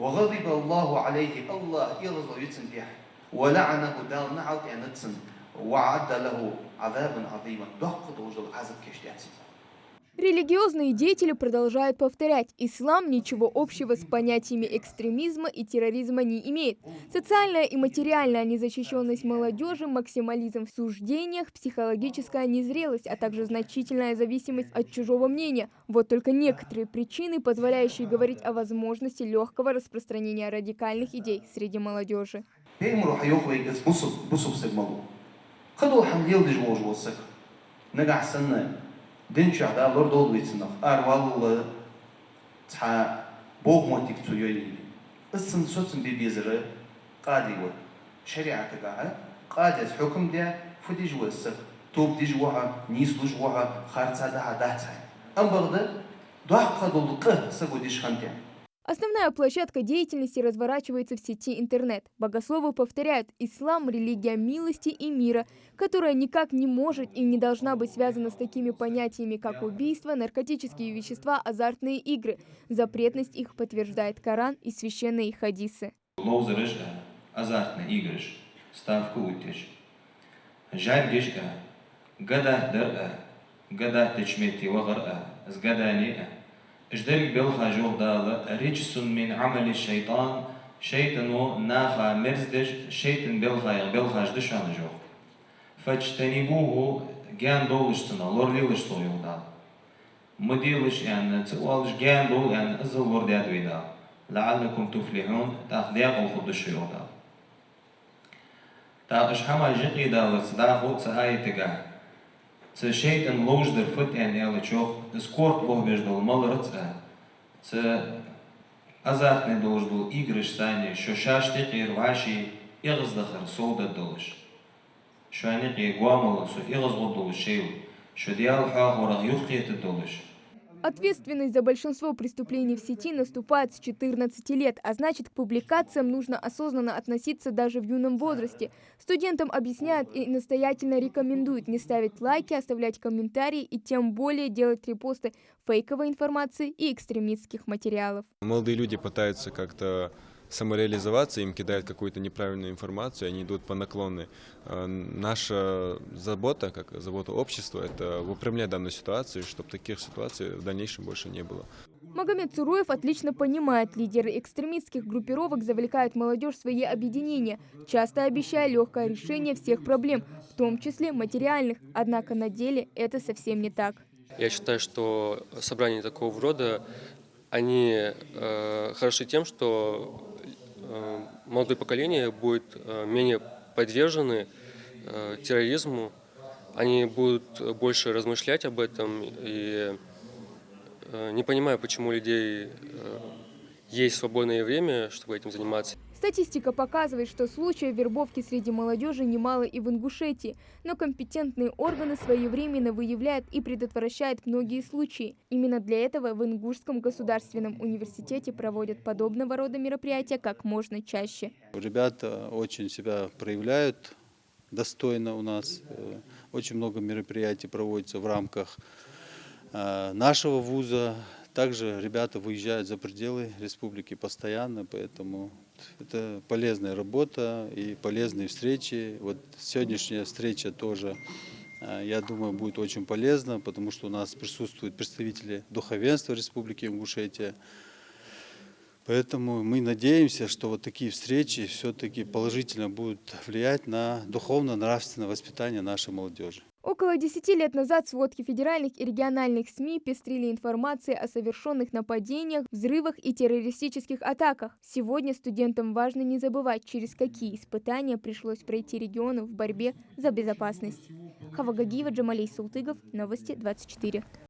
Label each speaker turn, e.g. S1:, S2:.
S1: وغضب الله عليه الله يغضب يتسن ولعنه دال نعوت يعني تسن وعد له عذابا عظيما ضغط وجل عذاب كشتياتي.
S2: Религиозные деятели продолжают повторять, ислам ничего общего с понятиями экстремизма и терроризма не имеет. Социальная и материальная незащищенность молодежи, максимализм в суждениях, психологическая незрелость, а также значительная зависимость от чужого мнения. Вот только некоторые причины, позволяющие говорить о возможности легкого распространения радикальных идей среди молодежи.
S1: دنش على الأرض ويتصنف أروال تح بوق مونتك تيجي السن سوتن بيزر قادي و شريعة تقع قادة حكم ده فدي جوا السق توب دي جواها نيس دي جواها خارج هذا دهتها أم بغدا ضحك هذا القه سقو ديش خنتين.
S2: Основная площадка деятельности разворачивается в сети интернет. Богословы повторяют, ислам – религия милости и мира, которая никак не может и не должна быть связана с такими понятиями, как убийство, наркотические вещества, азартные игры. Запретность их подтверждает Коран и священные хадисы.
S3: Азартные игры, ставку утешь. Жаль гешка, гада дара, гада течмети вагара, сгадани. إجدرك بلخا جوغدال رجس من عمل الشيطان شيطانو ناخا مرزدش شيطان بلخا جدشان جوغ فاجتنبوه جان دولش سنة لورليلش صويوغدال مديلش يعني تقوالش جان دول يعني أزل ورداد ويدال لعلكم تفلحون تاخدياق الخدش يوغدال تا إشحما جقي دال صداقو تسهاي تقع شيطان لوجدر فت يعني يلا تشوف سكورت بوه بيجدول مالرتها أزارتني دوجدول إيجرش ثاني شو شاش تقير وعشي يغز دخر سودة دولش شو عنيقي قوامل سو يغز غدول شيو شو ديال حاق ورغ يخيط الدولش.
S2: Ответственность за большинство преступлений в сети наступает с 14 лет, а значит, к публикациям нужно осознанно относиться даже в юном возрасте. Студентам объясняют и настоятельно рекомендуют не ставить лайки, оставлять комментарии и тем более делать репосты фейковой информации и экстремистских материалов.
S4: Молодые люди пытаются как-то самореализоваться, им кидают какую-то неправильную информацию, они идут по наклонной. Наша забота, как забота общества, это выпрямлять данную ситуацию, чтобы таких ситуаций в дальнейшем больше не было.
S2: Магомед Цуруев отлично понимает, лидеры экстремистских группировок завлекают молодежь в свои объединения, часто обещая легкое решение всех проблем, в том числе материальных. Однако на деле это совсем не так.
S5: Я считаю, что собрания такого рода, они хороши тем, что молодое поколение будет менее подвержены терроризму, они будут больше размышлять об этом и не понимаю, почему у людей есть свободное время, чтобы этим заниматься.
S2: Статистика показывает, что случаев вербовки среди молодежи немало и в Ингушетии, но компетентные органы своевременно выявляют и предотвращают многие случаи. Именно для этого в Ингушском государственном университете проводят подобного рода мероприятия как можно чаще.
S6: Ребята очень себя проявляют достойно у нас. Очень много мероприятий проводится в рамках нашего вуза. Также ребята выезжают за пределы республики постоянно, поэтому это полезная работа и полезные встречи. Вот сегодняшняя встреча тоже, я думаю, будет очень полезна, потому что у нас присутствуют представители духовенства Республики Ингушетия. Поэтому мы надеемся, что вот такие встречи все-таки положительно будут влиять на духовно-нравственное воспитание нашей молодежи.
S2: Около 10 лет назад сводки федеральных и региональных СМИ пестрили информацией о совершенных нападениях, взрывах и террористических атаках. Сегодня студентам важно не забывать, через какие испытания пришлось пройти региону в борьбе за безопасность. Хава Гагиева, Джамалей Султыгов, Новости 24.